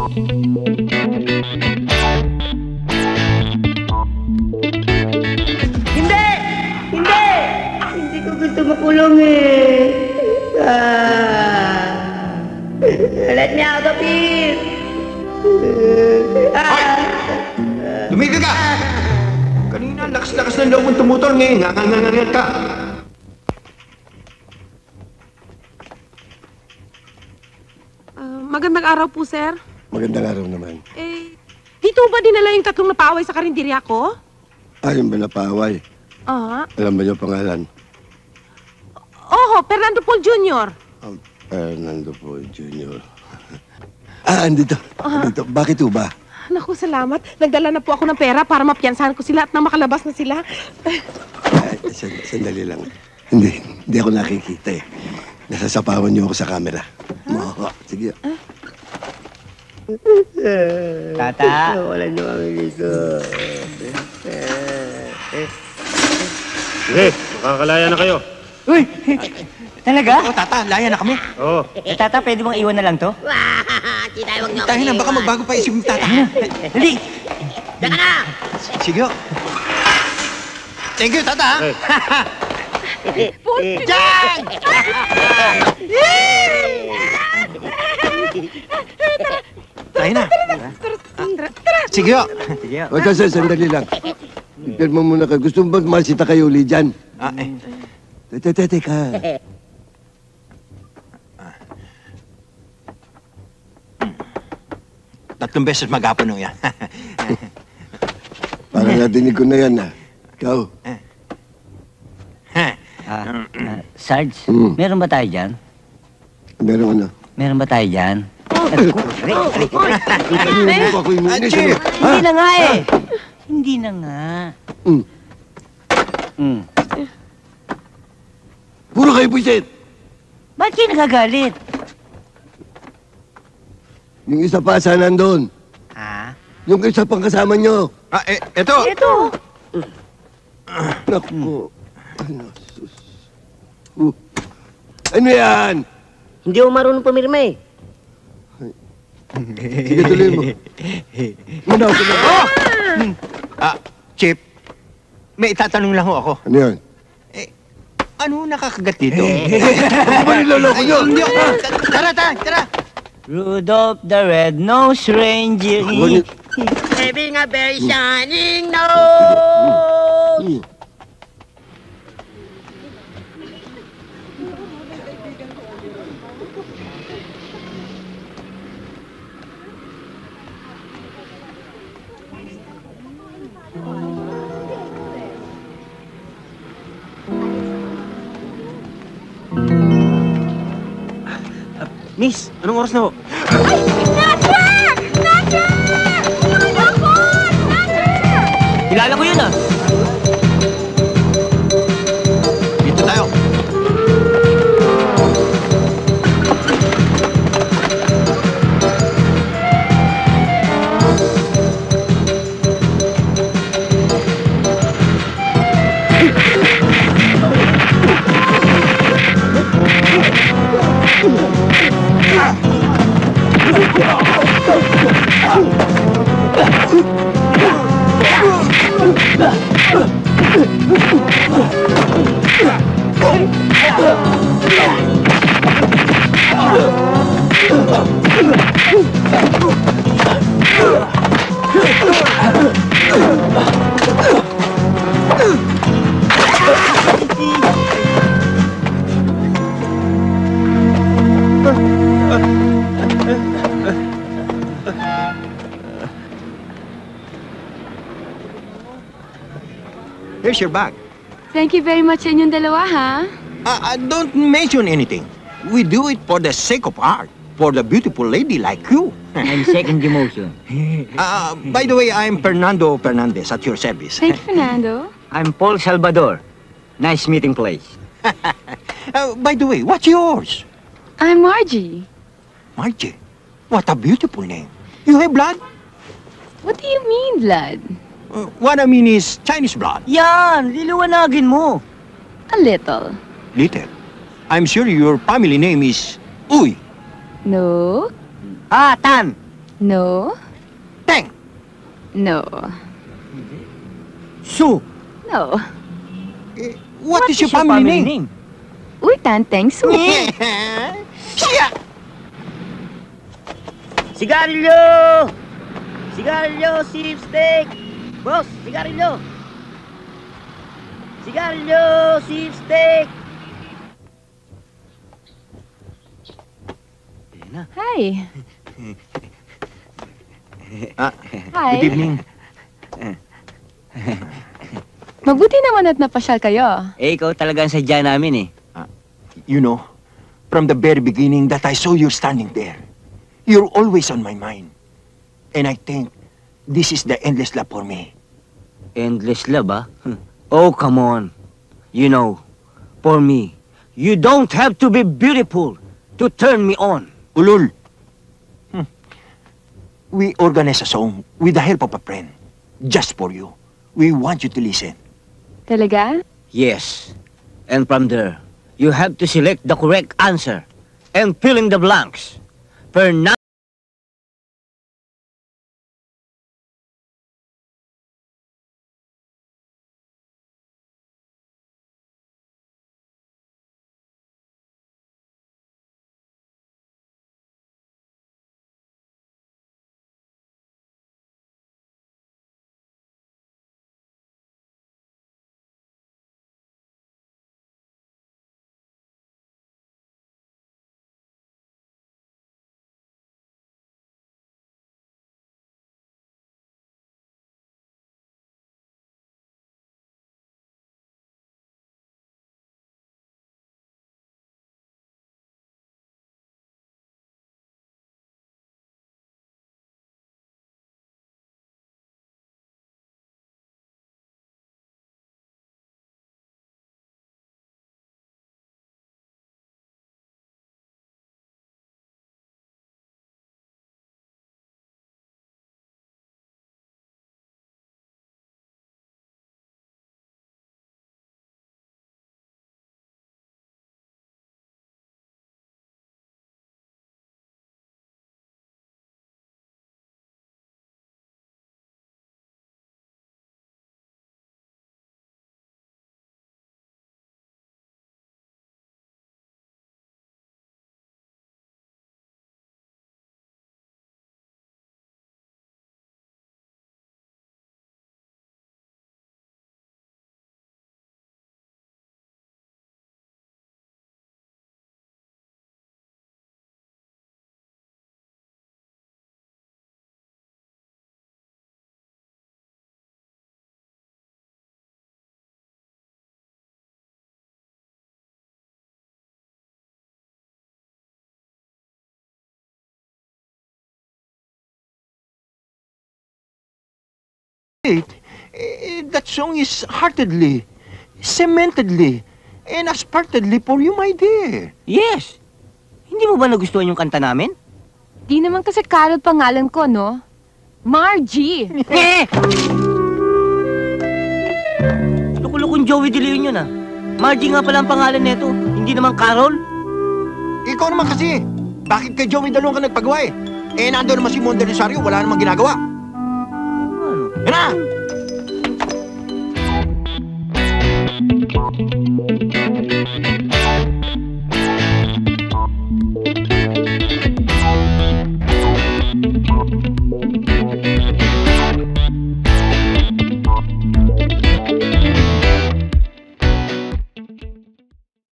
Hindi! Hindi! Hindi ko gusto makulong eh. Let me out of here! Tumigil ka! Kanina, lakas-lakas ng loob mong tumutol ngayon. Ngangangangangan ka. Magandang araw po, sir. Magandang araw naman. Dito ba dinala yung tatlong napaaway sa karinderya ko? Ayun ba napaway? Ah. Alam ba niyo pangalan? Oho, Fernando Paul Jr. Fernando Paul Jr. Andito. Andito. Bakit ho ba? Naku, salamat. Nagdala na po ako ng pera para mapiyansahan ko sila at na makalabas na sila. Sandali lang. Hindi ako nakikita eh. Nasasapawan niyo ako sa camera. Sige. Tata! Wala niyo kami dito. Sige, makakalaya na kayo. Uy! Talaga? Oo, tata, laya na kami. Oo. Tata, pwede bang iwan na lang to? Tita, huwag niyo Tayo na, baka magbago pa isip ng tata. Dali! Daka na! Sige. Thank you, tata. Diyan! Tayo na. Sige. Sige. O, sandali lang. Ipirma muna kayo. Gusto mo ba masita kayo uli dyan? Teka. Tatlong beses maghapon nung yan. Parang nadinig ko na yan, ha? Ikaw. Sarge, Mm. meron ba tayo dyan? Meron ano? Meron ba tayo dyan? Ako yung inis, Chief! ano? Hindi na nga eh! Hindi na nga. Mm. Mm. Puro kayo buisit! Ba't kayo nagagalit? Yung isa pa, saan nandun? Ha? Yung isa pang kasama nyo. Ito. Ito! Naku. Ano, sus. Ano yan? Hindi ako marunong pumirma eh. Sige, tuloy mo. Muna ako na. Chip, may itatanong lang ho ako. Ano yan? Ano nakakagat dito? Ano ba niloloko nyo? Hindi ako. Tara. Rudolph the Red-Nosed Reindeer. Having a very shining nose! Miss, anong oras na ho? Kilala ko yun ah. Dito tayo. Here's your bag. Thank you very much sa inyong dalawa, ha? Don't mention anything. We do it for the sake of art, for the beautiful lady like you. I'm second demotion. By the way, I'm Fernando Fernandez at your service. Thank you, Fernando. I'm Paul Salvador. Nice meeting place. By the way, what's yours? I'm Margie. Margie. What a beautiful name. You have blood? What do you mean, blood? What I mean is Chinese blood. Yan! Liliwanagin mo. A little. Little. I'm sure your family name is Uy. No? Tan! No. Teng! No. Su! No. What is your family name? Uy, Tanteng Su. Siya! Sigarilyo! Sigarilyo, sipstick! Boss, sigarilyo! Sigarilyo, sipstick! Hi. Ah, Hi. good evening. Mabuti naman at napasyal kayo. Eh, ikaw talaga ang sadya namin eh. You know, from the very beginning that I saw you standing there, you're always on my mind. And I think this is the endless love for me. Endless love, ah? Oh, come on. You know, for me, you don't have to be beautiful to turn me on. Ulul. We organize a song with the help of a friend. Just for you. We want you to listen. Talaga? Yes. And from there, you have to select the correct answer and fill in the blanks. Fernando. That song is heartedly, cementedly, and aspartedly for you, my dear. Yes. Hindi mo ba nagustuhan yung kanta namin? Di naman kasi Carol pangalan ko, no? Margie! Eh! Lukulukong Joey De Leon yun ah. Margie nga pala ang pangalan nito. Hindi naman Carol. Ikaw naman kasi. Bakit kay Joey Dalong ka nagpagawa eh? Eh, nando naman si Monde Rosario, wala namang ginagawa. Ano? Yan na!